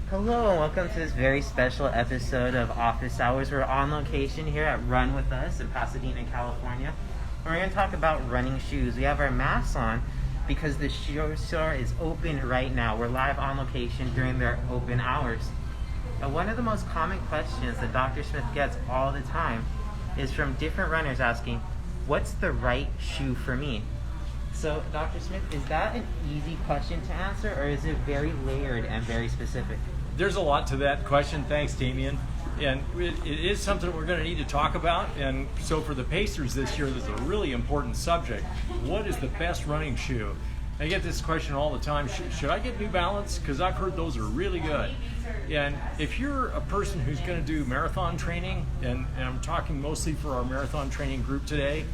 Hello and welcome to this very special episode of Office Hours. We're on location here at Run With Us in Pasadena, California. We're going to talk about running shoes. We have our masks on because the shoe store is open right now. We're live on location during their open hours. Now, one of the most common questions that Dr. Smith gets all the time is from different runners asking, what's the right shoe for me? So, Dr. Smith, is that an easy question to answer, or is it very layered and very specific? There's a lot to that question. Thanks, Damien. And it is something we're going to need to talk about. And so for the Pacers this year, this is a really important subject. What is the best running shoe? I get this question all the time. Should I get New Balance? Because I've heard those are really good. And if you're a person who's going to do marathon training, and I'm talking mostly for our marathon training group today,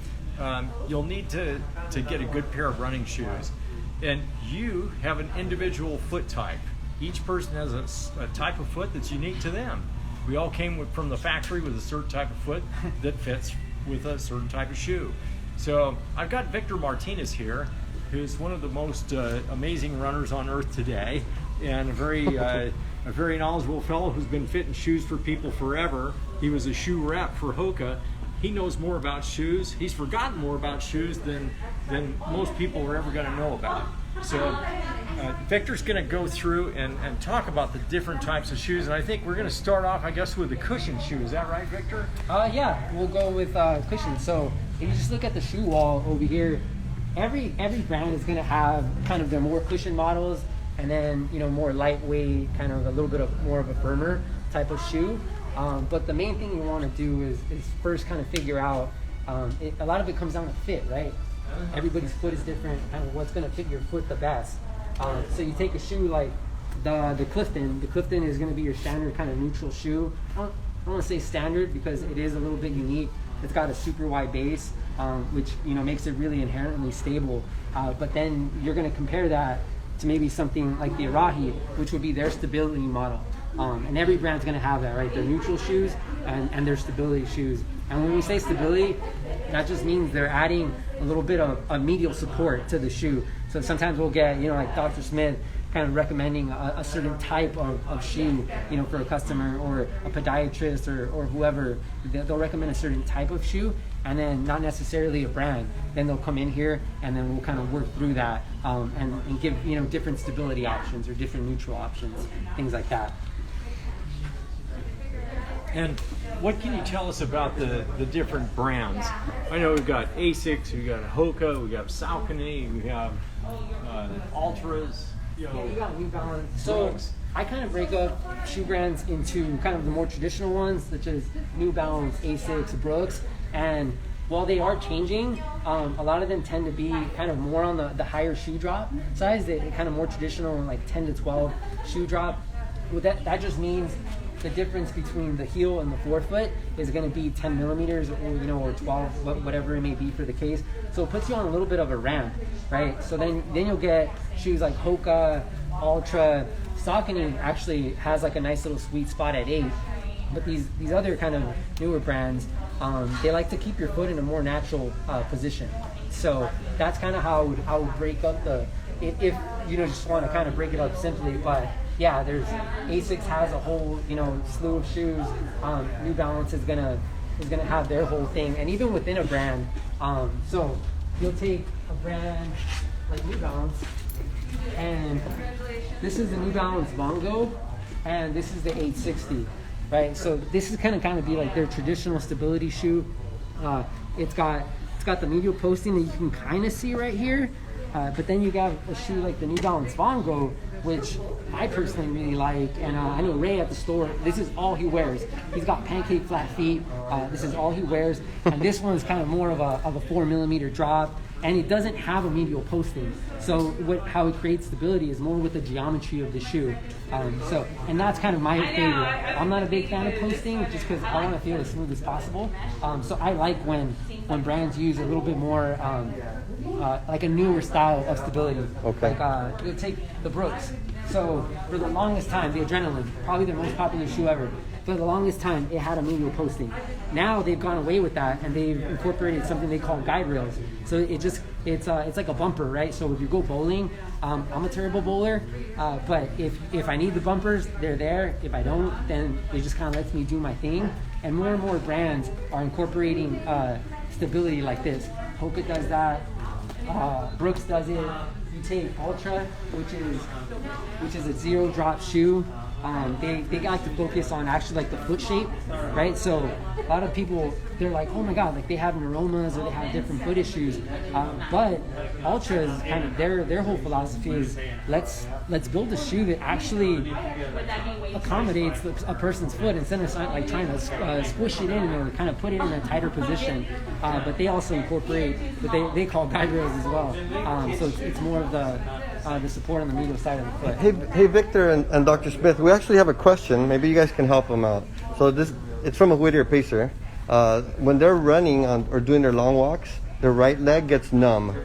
you'll need to get a good pair of running shoes. And you have an individual foot type. Each person has a type of foot that's unique to them. We all came from the factory with a certain type of foot that fits with a certain type of shoe. So I've got Victor Martinez here, who's one of the most amazing runners on earth today, and a very knowledgeable fellow who's been fitting shoes for people forever. He was a shoe rep for Hoka. He knows more about shoes. He's forgotten more about shoes than most people are ever going to know about. So Victor's going to go through and talk about the different types of shoes. And I think we're going to start off, I guess, with the cushion shoe. Is that right, Victor? Yeah, we'll go with cushion. So if you just look at the shoe wall over here, every brand is going to have kind of their more cushion models, and then more lightweight, kind of a little bit of more of a firmer type of shoe. But the main thing you want to do is first kind of figure out, a lot of it comes down to fit, right? Everybody's foot is different, kind of what's going to fit your foot the best. So you take a shoe like the Clifton. The Clifton is going to be your standard kind of neutral shoe. I don't want to say standard because it is a little bit unique. It's got a super wide base, which makes it really inherently stable. But then you're going to compare that to maybe something like the Arahi, which would be their stability model. And every brand's going to have that, right? Their neutral shoes and their stability shoes. And when we say stability, that just means they're adding a little bit of a medial support to the shoe. So sometimes we'll get, like Dr. Smith kind of recommending a certain type of shoe, for a customer, or a podiatrist or whoever. They'll recommend a certain type of shoe, and then not necessarily a brand. Then they'll come in here, and then we'll kind of work through that and give different stability options or different neutral options, things like that. And what can you tell us about the different brands? I know we've got Asics, we've got Hoka, we have Saucony, we have Ultras. You got New Balance. So I kind of break up shoe brands into kind of the more traditional ones, such as New Balance, Asics, Brooks, and while they are changing, a lot of them tend to be kind of more on the higher shoe drop size. They kind of more traditional, like 10 to 12 shoe drop. Well, that just means the difference between the heel and the forefoot is going to be 10 millimeters or 12, whatever it may be for the case. So it puts you on a little bit of a ramp, right? So then you'll get shoes like Hoka, Ultra. Saucony actually has like a nice little sweet spot at 8. But these other kind of newer brands, they like to keep your foot in a more natural position. So that's kind of how I would break up if you just want to kind of break it up simply. But yeah, there's Asics has a whole slew of shoes. New Balance is gonna have their whole thing, and even within a brand. So you'll take a brand like New Balance, and this is the New Balance Bongo, and this is the 860, right? So this is kind of be like their traditional stability shoe. It's got the medial posting that you can kind of see right here, but then you got a shoe like the New Balance Bongo, which I personally really like, and I know Ray at the store, this is all he wears. He's got pancake flat feet. This is all he wears, and this one is kind of more of a 4 millimeter drop, and it doesn't have a medial posting. So how it creates stability is more with the geometry of the shoe. And that's kind of my favorite. I'm not a big fan of posting just because I want to feel as smooth as possible. So I like when brands use a little bit more like a newer style of stability. Okay. Like you'll take the Brooks. So for the longest time, the Adrenaline, probably the most popular shoe ever. for the longest time, it had a medial posting. Now they've gone away with that, and they've incorporated something they call guide rails. So it's like a bumper, right? So if you go bowling, I'm a terrible bowler, but if I need the bumpers, they're there. If I don't, then it just kind of lets me do my thing. And more brands are incorporating stability like this. Hoka does that. Brooks does it. You take Ultra, which is a zero drop shoe. They like to focus on actually like the foot shape, right? So a lot of people, they're like, oh my god, like they have neuromas or they have different foot issues. But Ultra is kind of their whole philosophy is let's build a shoe that actually accommodates a person's foot instead of like trying to squish it in or kind of put it in a tighter position. But they also incorporate what they call guide rails as well. So it's more of the support on the medial side of the foot. Hey, Victor and Dr. Smith, we actually have a question. Maybe you guys can help them out. So it's from a Whittier Pacer. When they're running or doing their long walks, their right leg gets numb.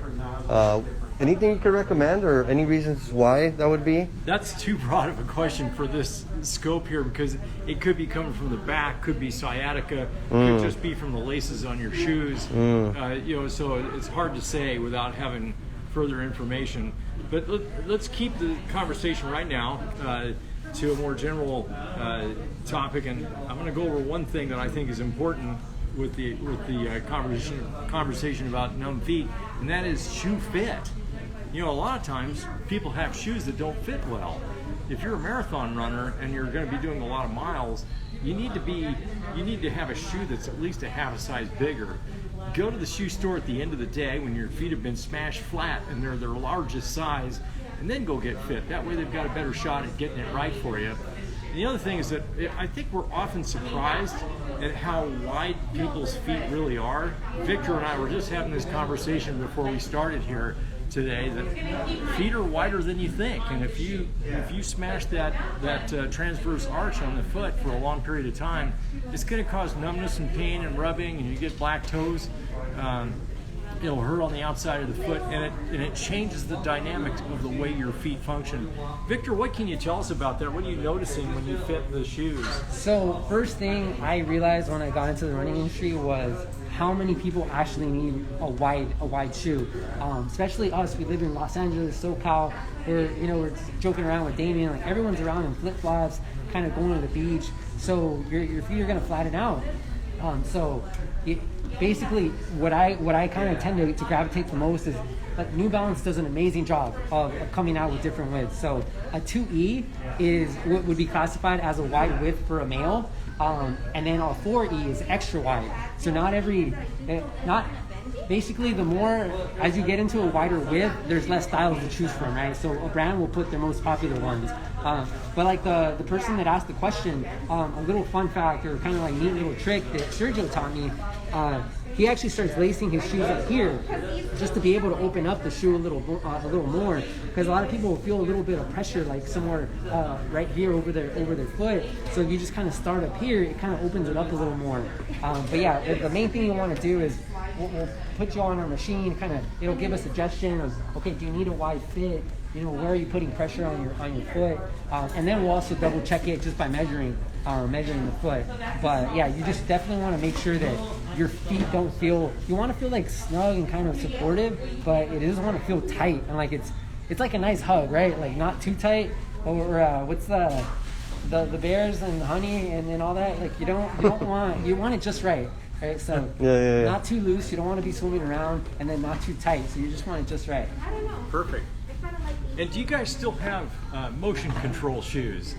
Anything you could recommend or any reasons why that would be? That's too broad of a question for this scope here because it could be coming from the back, could be sciatica, could just be from the laces on your shoes. So it's hard to say without having further information. But let's keep the conversation right now to a more general topic, and I'm going to go over one thing that I think is important with the conversation about numb feet, and that is shoe fit. A lot of times people have shoes that don't fit well. If you're a marathon runner and you're going to be doing a lot of miles, you need to have a shoe that's at least a half a size bigger. Go to the shoe store at the end of the day when your feet have been smashed flat and they're their largest size, and then go get fit. That way they've got a better shot at getting it right for you. And the other thing is that I think we're often surprised at how wide people's feet really are. Victor and I were just having this conversation before we started here today that feet are wider than you think, and if you smash that transverse arch on the foot for a long period of time, it's going to cause numbness and pain and rubbing, and you get black toes. It'll hurt on the outside of the foot, and it changes the dynamics of the way your feet function. Victor, what can you tell us about that? What are you noticing when you fit the shoes? So first thing I realized when I got into the running industry was how many people actually need a wide shoe. Especially us, we live in Los Angeles, SoCal. We're joking around with Damien, like everyone's around in flip-flops, kind of going to the beach. So your feet are gonna flatten out. Basically, what I kind of tend to gravitate the most is like New Balance does an amazing job of coming out with different widths. So a 2E would be classified as a wide width for a male, and then a 4E is extra wide. So basically the more as you get into a wider width, there's less styles to choose from, right? So a brand will put their most popular ones. But like the person that asked the question, a little fun fact or kind of like neat little trick that Sergio taught me, he actually starts lacing his shoes up here just to be able to open up the shoe a little more, because a lot of people will feel a little bit of pressure like somewhere right here over their foot. So if you just kind of start up here, it kind of opens it up a little more. But yeah, the main thing you want to do is we'll put you on our machine, it'll give a suggestion of, okay, do you need a wide fit? Where are you putting pressure on your foot? And then we'll also double check it just by measuring the foot. But yeah, you just definitely want to make sure that your feet don't feel, you want to feel like snug and kind of supportive, but it doesn't want to feel tight. And like it's like a nice hug, right? Like not too tight, or what's the bears and the honey and all that? Like you want it just right. Right, so yeah. Not too loose, you don't want to be swimming around, and then not too tight, so you just want it just right. Perfect. And do you guys still have motion control shoes?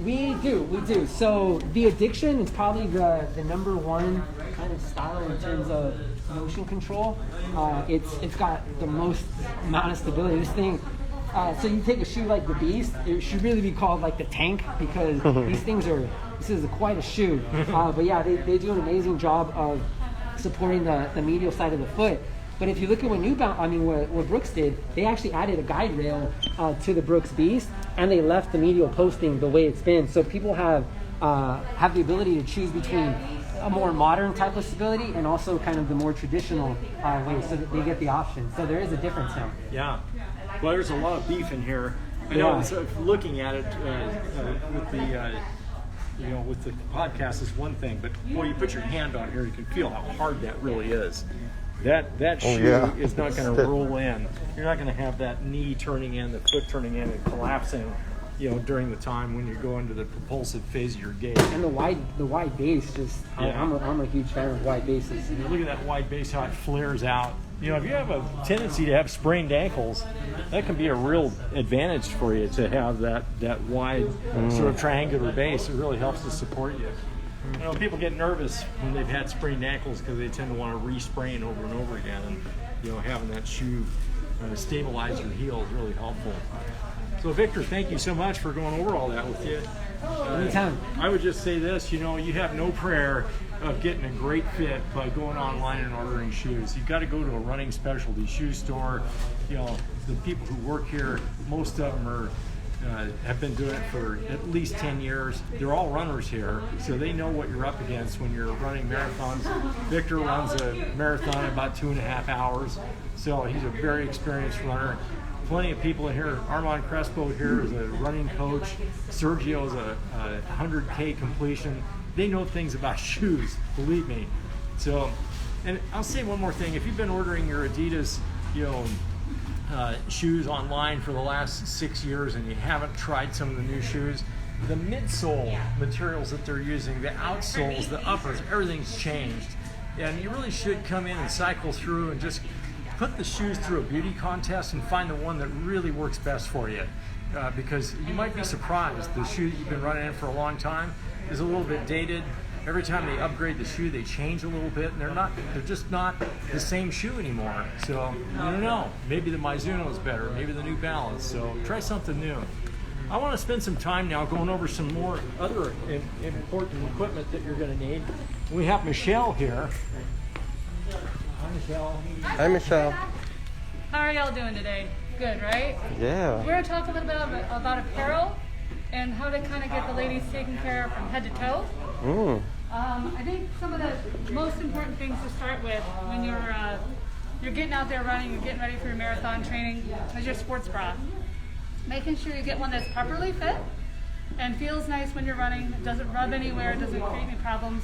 We do. So the Addiction is probably the number one kind of style in terms of motion control. It's got the most amount of stability. This thing, so you take a shoe like the Beast, it should really be called like the Tank, because this is quite a shoe. But yeah, they do an amazing job of supporting the medial side of the foot. But if you look at what Brooks did, they actually added a guide rail to the Brooks Beast, and they left the medial posting the way it's been. So people have the ability to choose between a more modern type of stability and also kind of the more traditional way, so that they get the option. So there is a difference now. Yeah. Well, there's a lot of beef in here. I know, so looking at it with with the podcast is one thing, but boy, you put your hand on here, you can feel how hard that really is. That shoe is not going to roll in. You're not going to have that knee turning in, the foot turning in and collapsing, during the time when you go into the propulsive phase of your gait. And the wide base, I'm a huge fan of wide bases. Look at that wide base, how it flares out. If you have a tendency to have sprained ankles, that can be a real advantage for you to have that wide sort of triangular base. It really helps to support you. People get nervous when they've had sprained ankles because they tend to want to re-sprain over and over again. And having that shoe stabilize your heel is really helpful. So Victor, thank you so much for going over all that with you. Anytime. I would just say this, you have no prayer of getting a great fit by going online and ordering shoes. You've got to go to a running specialty shoe store. The people who work here, most of them have been doing it for at least 10 years. They're all runners here, so they know what you're up against when you're running marathons. Victor runs a marathon in about 2.5 hours, so he's a very experienced runner. Plenty of people in here. Armand Crespo here is a running coach. Sergio is a 100K completion. They know things about shoes, believe me. So, and I'll say one more thing. If you've been ordering your Adidas, shoes online for the last 6 years and you haven't tried some of the new shoes, the midsole materials that they're using, the outsoles, the uppers, everything's changed. And you really should come in and cycle through and just put the shoes through a beauty contest and find the one that really works best for you. Because you might be surprised. The shoe that you've been running in for a long time is a little bit dated. Every time they upgrade the shoe, they change a little bit, and they're just not the same shoe anymore. So, I don't know. Maybe the Mizuno is better, maybe the New Balance. So, try something new. I want to spend some time now going over some more other important equipment that you're going to need. We have Michelle here. Hi, Michelle. Hi, Michelle. How are y'all doing today? Good, right? Yeah. We're going to talk a little bit about apparel and how to kind of get the ladies taken care of from head to toe. I think some of the most important things to start with when you're getting out there running, you're getting ready for your marathon training, is your sports bra. Making sure you get one that's properly fit and feels nice when you're running. It doesn't rub anywhere, it doesn't create any problems.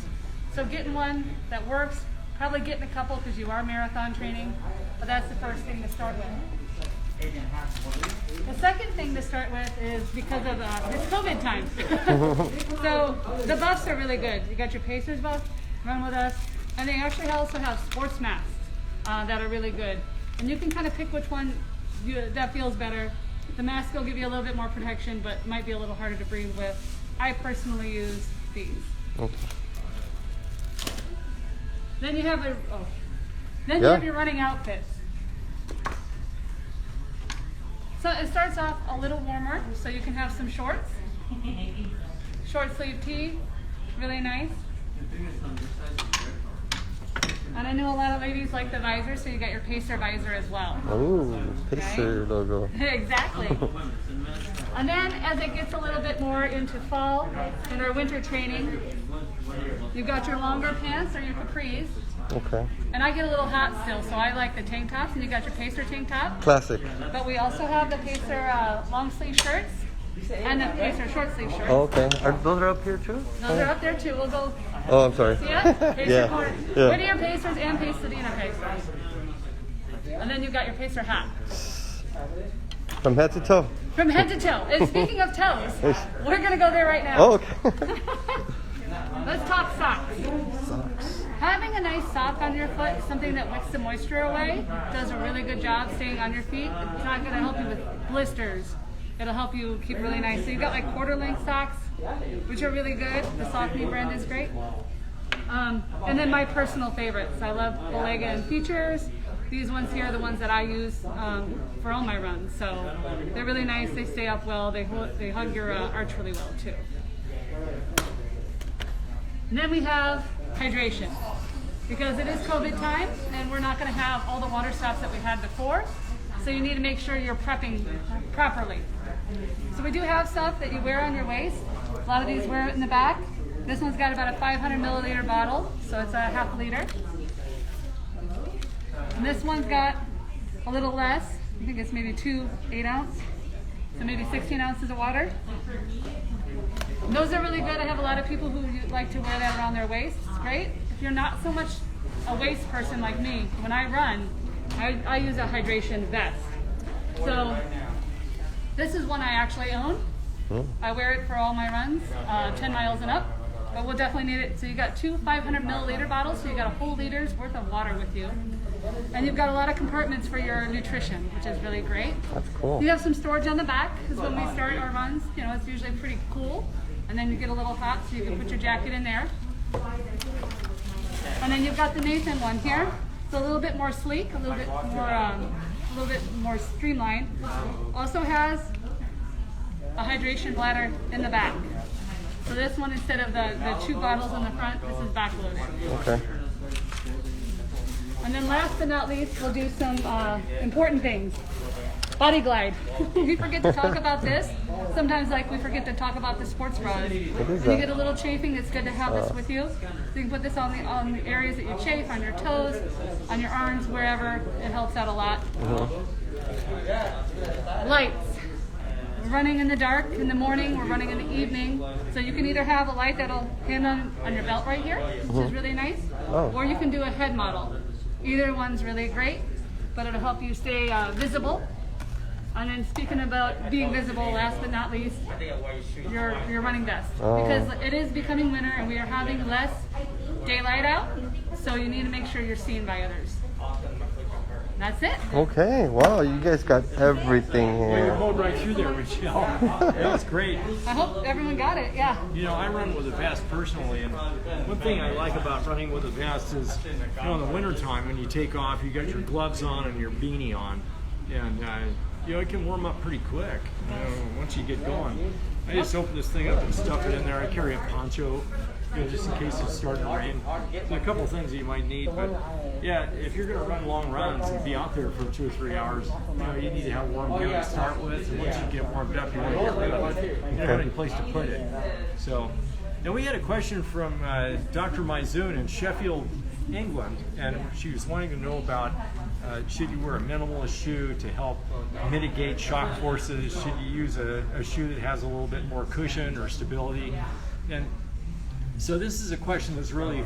So getting one that works, probably getting a couple because you are marathon training, but that's the first thing to start with. The second thing to start with is because of it's COVID time. So the buffs are really good. You got your Pacers buff, run with us, and they actually also have sports masks that are really good. And you can kind of pick which one that feels better. The mask will give you a little bit more protection, but might be a little harder to breathe with. I personally use these. Okay. Then you have you have your running outfits. So it starts off a little warmer, so you can have some shorts. Short sleeve tee, really nice. And I know a lot of ladies like the visor, so you got your Pacer visor as well. Oh, Pacer logo. Exactly. And then as it gets a little bit more into fall and our winter training, you've got your longer pants or your capris. Okay. And I get a little hot still, so I like the tank tops, and you got your Pacer tank top. Classic. But we also have the Pacer long sleeve shirts and the Pacer short sleeve shirts. Oh, okay. Those are up here too? Those are up there too. We'll go. Oh, I'm sorry. See it? Pacer Yeah. corner. Yeah. Whittier Pacers and Pasadena Pacers. And then you've got your Pacer hat. From head to toe. From head to toe. And speaking of toes, we're going to go there right now. Oh, okay. Let's talk socks. Socks. Having a nice sock on your foot, something that wicks the moisture away, does a really good job staying on your feet. It's not going to help you with blisters. It'll help you keep really nice. So you got like quarter length socks, which are really good. The Saucony brand is great. And then my personal favorites. I love Belega and Features. These ones here are the ones that I use for all my runs. So they're really nice. They stay up well. They hug your arch really well too. And then we have hydration. Because it is COVID time and we're not going to have all the water stops that we had before. So you need to make sure you're prepping properly. So we do have stuff that you wear on your waist. A lot of these wear it in the back. This one's got about a 500 milliliter bottle, so it's a half liter. And this one's got a little less. I think it's maybe 2 8-ounce. So maybe 16 ounces of water. Those are really good. I have a lot of people who like to wear that around their waist. It's great. If you're not so much a waist person like me, when I run, I use a hydration vest. So this is one I actually own. I wear it for all my runs, 10 miles and up. But we'll definitely need it. So you got two 500 milliliter bottles, so you got a whole liter's worth of water with you. And you've got a lot of compartments for your nutrition, which is really great. That's cool. You have some storage on the back, because when we start our runs, you know, it's usually pretty cool. And then you get a little hot, so you can put your jacket in there. And then you've got the Nathan one here. It's a little bit more sleek, a little bit more streamlined. Also has a hydration bladder in the back. So this one, instead of the two bottles in the front, this is backloaded. Okay. And then last but not least, we'll do some important things. Body Glide. We forget to talk about this. Sometimes we forget to talk about the sports bras. What is When that? you get a little chafing, it's good to have this with you. So you can put this on the areas that you chafe, on your toes, on your arms, wherever. It helps out a lot. Lights. We're running in the dark in the morning, we're running in the evening. So you can either have a light that'll hang on your belt right here, which is really nice, or you can do a head model. Either one's really great, but it'll help you stay visible. And then speaking about being visible, last but not least, your running vest. Because it is becoming winter and we are having less daylight out, so you need to make sure you're seen by others. That's it. Okay, wow, you guys got everything Well, you're here. mowed right through there, Michelle. That's great. I hope everyone got it, yeah. You know, I run with a vest personally, and one thing I like about running with a vest is, you know, in the wintertime when you take off, you got your gloves on and your beanie on, and you know, it can warm up pretty quick, you know, once you get going. I just open this thing up and stuff it in there. I carry a poncho, you know, just in case it's starting to rain. There's a couple things that you might need, but yeah, if you're going to run long runs and be out there for 2 or 3 hours, you know, you need to have warm gear to start with, and once you get warmed up, you want to get rid of it. You don't have any place to put it. So, now we had a question from Dr. Maizoun in Sheffield, England, and she was wanting to know about should you wear a minimalist shoe to help mitigate shock forces? Should you use a shoe that has a little bit more cushion or stability? And so this is a question that's really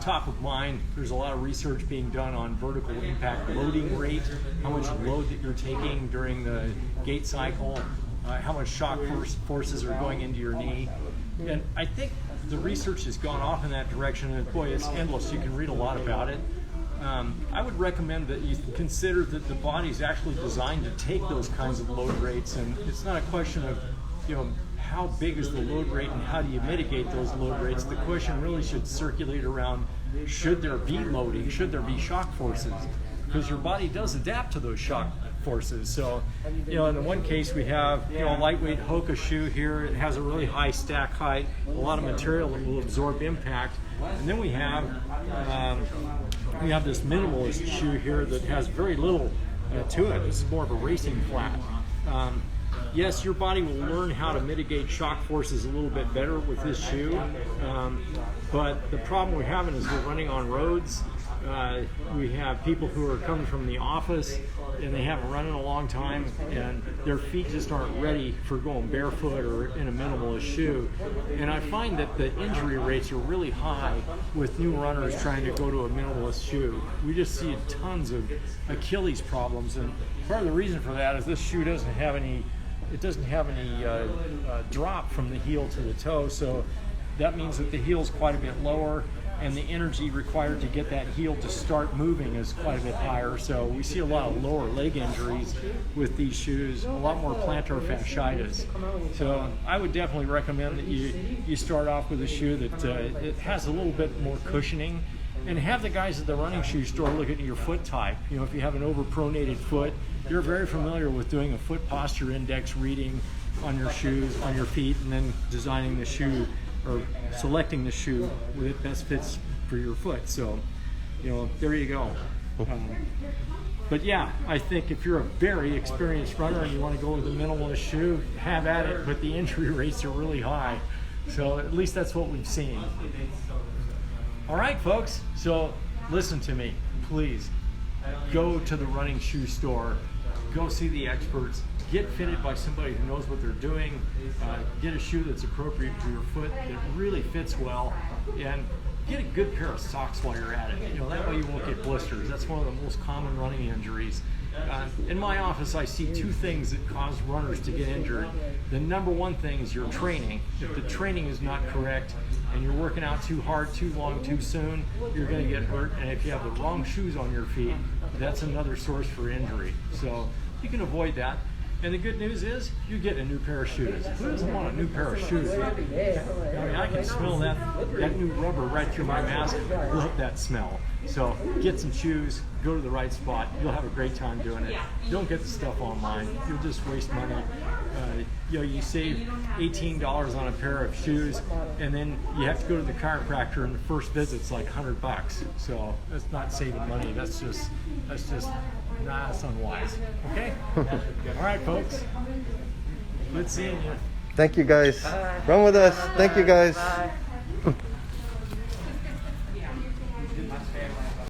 top of mind. There's a lot of research being done on vertical impact loading rate, how much load that you're taking during the gait cycle, how much shock forces are going into your knee. And I think the research has gone off in that direction, and boy, it's endless. You can read a lot about it. I would recommend that you consider that the body is actually designed to take those kinds of load rates, and it's not a question of, you know, how big is the load rate and how do you mitigate those load rates. The question really should circulate around, should there be loading, should there be shock forces? Because your body does adapt to those shock forces. So, you know, in the one case we have, you know, a lightweight Hoka shoe here. It has a really high stack height, a lot of material that will absorb impact. And then we have this minimalist shoe here that has very little to it. This is more of a racing flat. Yes, your body will learn how to mitigate shock forces a little bit better with this shoe, but the problem we're having is we're running on roads. We have people who are coming from the office and they haven't run in a long time, and their feet just aren't ready for going barefoot or in a minimalist shoe. And I find that the injury rates are really high with new runners trying to go to a minimalist shoe. We just see tons of Achilles problems, and part of the reason for that is this shoe doesn't have any drop from the heel to the toe, so that means that the heel is quite a bit lower, and the energy required to get that heel to start moving is quite a bit higher. So we see a lot of lower leg injuries with these shoes, a lot more plantar fasciitis. So I would definitely recommend that you start off with a shoe that it has a little bit more cushioning, and have the guys at the running shoe store look at your foot type. You know, if you have an overpronated foot, you're very familiar with doing a foot posture index reading on your shoes, on your feet, and then designing the shoe or selecting the shoe that best fits for your foot. So, you know, there you go. But yeah, I think if you're a very experienced runner and you want to go with a minimalist shoe, have at it, but the injury rates are really high. So at least that's what we've seen. All right, folks, so listen to me, please. Go to the running shoe store. go see the experts, get fitted by somebody who knows what they're doing, get a shoe that's appropriate for your foot, that really fits well, and get a good pair of socks while you're at it. You know, that way you won't get blisters. That's one of the most common running injuries. In my office, I see two things that cause runners to get injured. The number one thing is your training. If the training is not correct and you're working out too hard, too long, too soon, you're going to get hurt. And if you have the wrong shoes on your feet, that's another source for injury. So you can avoid that. And the good news is, you get a new pair of shoes. Who doesn't want a new pair of shoes? I mean, I can smell that new rubber right through my mask. Love that smell. So get some shoes, go to the right spot. You'll have a great time doing it. Don't get the stuff online. You'll just waste money. You know, you save $18 on a pair of shoes, and then you have to go to the chiropractor, and the first visit's like $100. So that's not saving money. That's just nah, that's unwise. Okay? All right, folks. Good seeing you. Thank you guys. Run with us. Thank you guys. Bye.